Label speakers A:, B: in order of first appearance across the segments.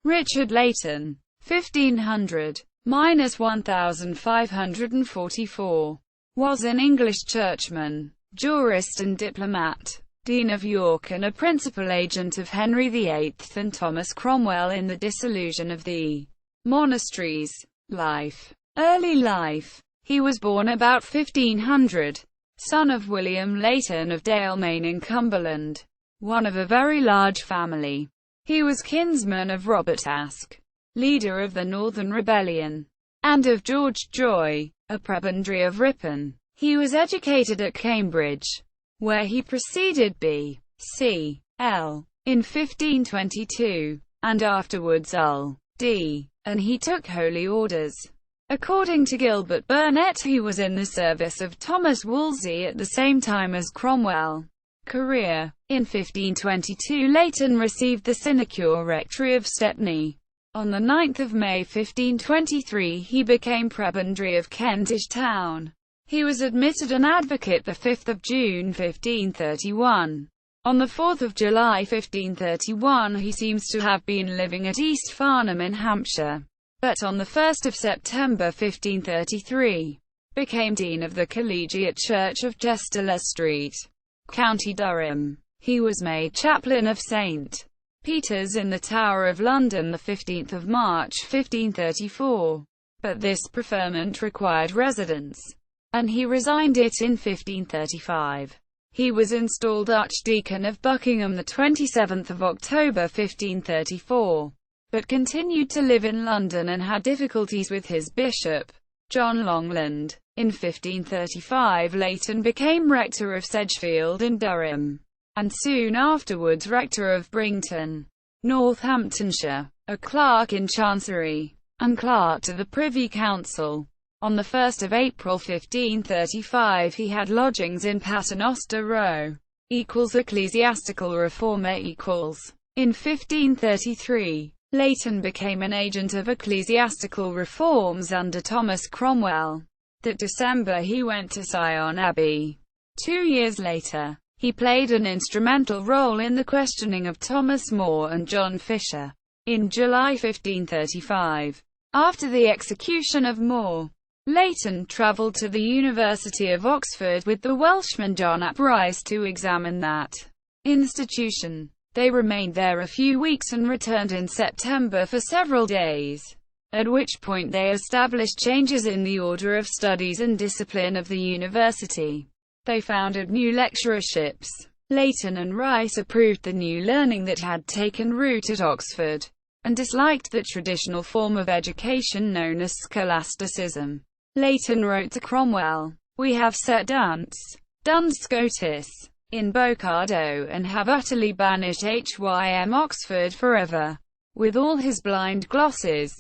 A: Richard Layton, 1500–1544, was an English churchman, jurist and diplomat, Dean of York and a principal agent of Henry VIII and Thomas Cromwell in the dissolution of the monasteries. Life. Early life. He was born about 1500, son of William Layton of Dalemain in Cumberland, one of a very large family. He was kinsman of Robert Aske, leader of the Northern Rebellion, and of George Joy, a prebendary of Ripon. He was educated at Cambridge, where he preceded B.C.L. in 1522, and afterwards L.D., and he took holy orders. According to Gilbert Burnet, he was in the service of Thomas Wolsey at the same time as Cromwell. Career. In 1522 Layton received the sinecure rectory of Stepney. On 9 May 1523 he became prebendary of Kentish Town. He was admitted an advocate 5 June 1531. On 4 July 1531 he seems to have been living at East Farnham in Hampshire, but on 1 September 1533, became Dean of the Collegiate Church of Chester Street, County Durham. He was made chaplain of St. Peter's in the Tower of London 15 March 1534, but this preferment required residence, and he resigned it in 1535. He was installed Archdeacon of Buckingham 27 October 1534, but continued to live in London and had difficulties with his bishop, John Longland. In 1535 Layton became rector of Sedgefield in Durham, and soon afterwards rector of Brington, Northamptonshire, a clerk in Chancery, and clerk to the Privy Council. On 1 April 1535 he had lodgings in Paternoster Row. Ecclesiastical reformer. In 1533, Layton became an agent of ecclesiastical reforms under Thomas Cromwell. That December he went to Sion Abbey. 2 years later, he played an instrumental role in the questioning of Thomas More and John Fisher. In July 1535, after the execution of More, Layton travelled to the University of Oxford with the Welshman John ap Rhys to examine that institution. They remained there a few weeks and returned in September for several days, at which point they established changes in the order of studies and discipline of the university. They founded new lecturerships. Layton and Rhys approved the new learning that had taken root at Oxford, and disliked the traditional form of education known as scholasticism. Layton wrote to Cromwell, "We have set Duns Scotus in Bocardo, and have utterly banished Hym Oxford forever, with all his blind glosses,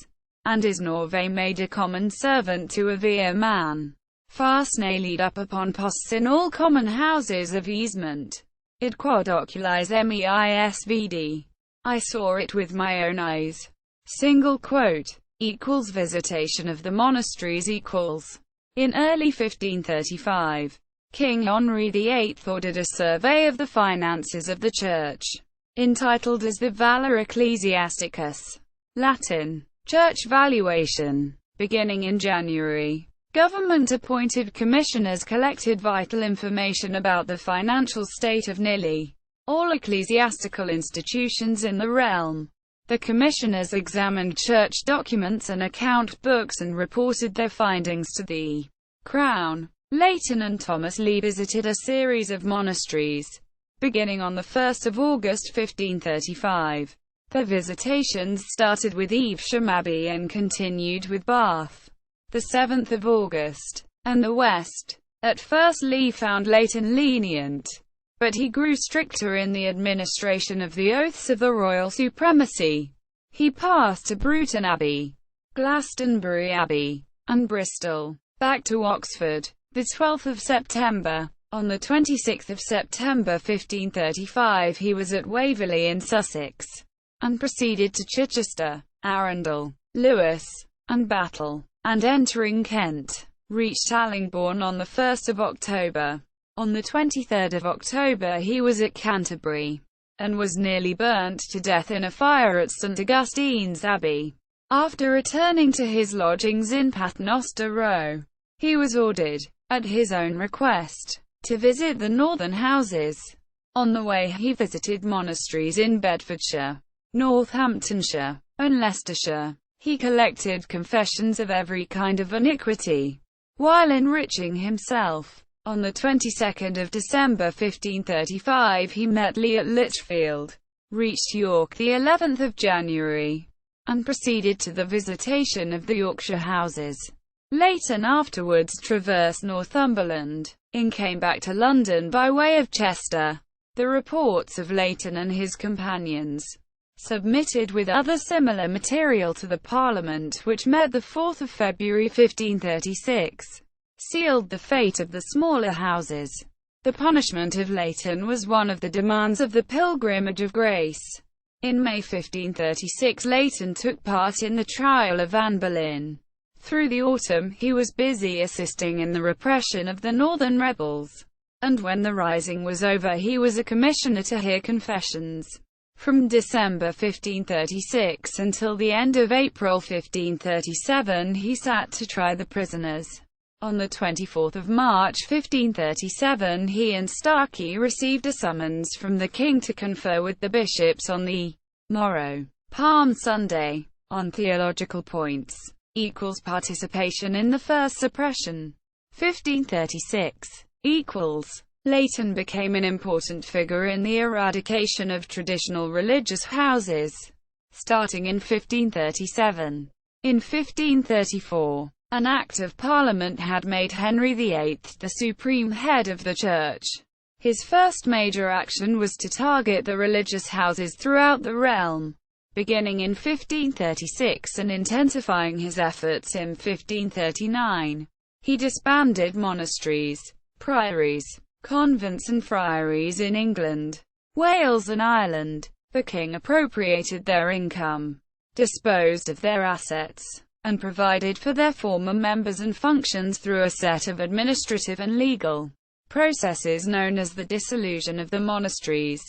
A: and is Norve made a common servant to a vere man. Fast nailed up upon posts in all common houses of easement. Id quod oculis meisvd. I saw it with my own eyes." Single quote. Equals visitation of the monasteries equals. In early 1535, King Henry VIII ordered a survey of the finances of the Church, entitled as the Valor Ecclesiasticus, Latin, Church Valuation. Beginning in January, government-appointed commissioners collected vital information about the financial state of nearly all ecclesiastical institutions in the realm. The commissioners examined church documents and account books and reported their findings to the Crown. Layton and Thomas Lee visited a series of monasteries, beginning on 1 August 1535. Their visitations started with Evesham Abbey and continued with Bath, 7 August, and the West. At first Lee found Layton lenient, but he grew stricter in the administration of the oaths of the royal supremacy. He passed to Bruton Abbey, Glastonbury Abbey, and Bristol. Back to Oxford. 12 September. On 26 September 1535 he was at Waverley in Sussex, and proceeded to Chichester, Arundel, Lewes, and Battle, and entering Kent, reached Allingbourne on 1 October. On 23 October he was at Canterbury. and was nearly burnt to death in a fire at St. Augustine's Abbey. After returning to his lodgings in Paternoster Row, he was ordered, at his own request, to visit the northern houses. On the way he visited monasteries in Bedfordshire, Northamptonshire, and Leicestershire. He collected confessions of every kind of iniquity, while enriching himself. On the 22nd of December 1535 he met Lee at Lichfield, reached York the 11th of January, and proceeded to the visitation of the Yorkshire houses. Layton afterwards traversed Northumberland, and came back to London by way of Chester. The reports of Layton and his companions, submitted with other similar material to the Parliament which met the 4th of February 1536, sealed the fate of the smaller houses. The punishment of Layton was one of the demands of the Pilgrimage of Grace. In May 1536 Layton took part in the trial of Anne Boleyn. Through the autumn he was busy assisting in the repression of the northern rebels, and when the rising was over he was a commissioner to hear confessions. From December 1536 until the end of April 1537 he sat to try the prisoners. On the 24th of March 1537 he and Starkey received a summons from the king to confer with the bishops on the morrow, Palm Sunday, on theological points, equals participation in the first suppression. 1536 equals. Layton became an important figure in the eradication of traditional religious houses, starting in 1537. In 1534, an Act of Parliament had made Henry VIII the supreme head of the Church. His first major action was to target the religious houses throughout the realm, beginning in 1536 and intensifying his efforts in 1539. He disbanded monasteries, priories, convents and friaries in England, Wales and Ireland. The king appropriated their income, disposed of their assets, and provided for their former members and functions through a set of administrative and legal processes known as the Dissolution of the Monasteries.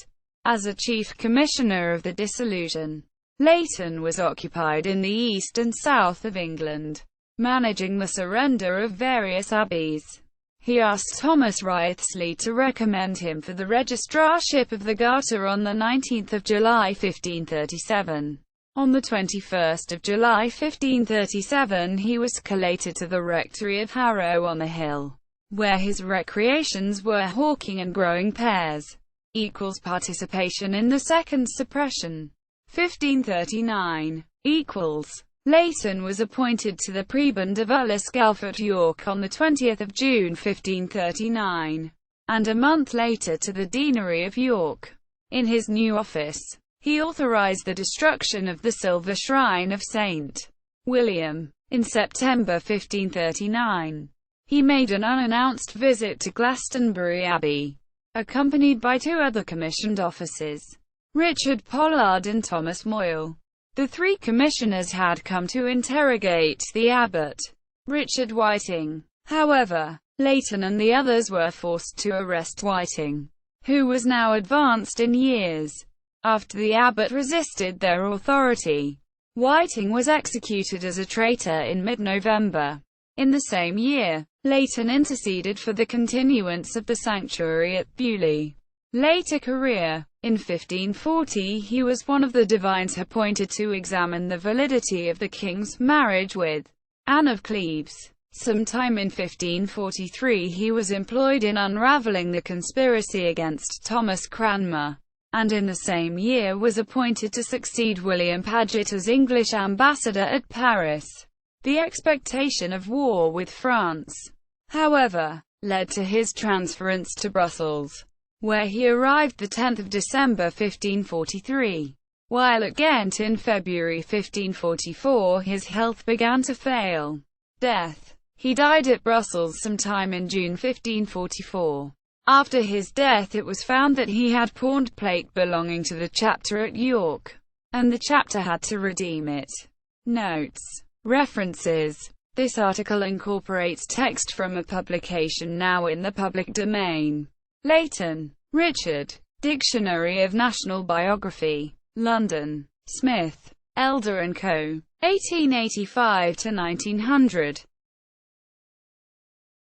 A: As a chief commissioner of the Dissolution, Layton was occupied in the east and south of England, managing the surrender of various abbeys. He asked Thomas Wriothesley to recommend him for the registrarship of the Garter on 19 July 1537. On 21 July 1537 he was collated to the rectory of Harrow on the Hill, where his recreations were hawking and growing pears, equals participation in the second suppression. 1539 equals. Layton was appointed to the prebend of Ullesgelf at York on 20 June 1539, and a month later to the deanery of York. In his new office, he authorized the destruction of the silver shrine of St. William. In September 1539, he made an unannounced visit to Glastonbury Abbey, accompanied by two other commissioned officers, Richard Pollard and Thomas Moyle. The three commissioners had come to interrogate the abbot, Richard Whiting. However, Layton and the others were forced to arrest Whiting, who was now advanced in years. After the abbot resisted their authority, Whiting was executed as a traitor in mid-November. In the same year, Layton interceded for the continuance of the sanctuary at Beaulieu. Later career. In 1540 he was one of the divines appointed to examine the validity of the king's marriage with Anne of Cleves. Sometime in 1543 he was employed in unravelling the conspiracy against Thomas Cranmer, and in the same year was appointed to succeed William Paget as English ambassador at Paris. The expectation of war with France, however, led to his transference to Brussels, where he arrived 10 December 1543. While at Ghent in February 1544 his health began to fail. Death. He died at Brussels sometime in June 1544. After his death it was found that he had pawned plate belonging to the chapter at York, and the chapter had to redeem it. Notes. References. This article incorporates text from a publication now in the public domain. Layton, Richard. Dictionary of National Biography. London. Smith, Elder & Co. 1885–1900.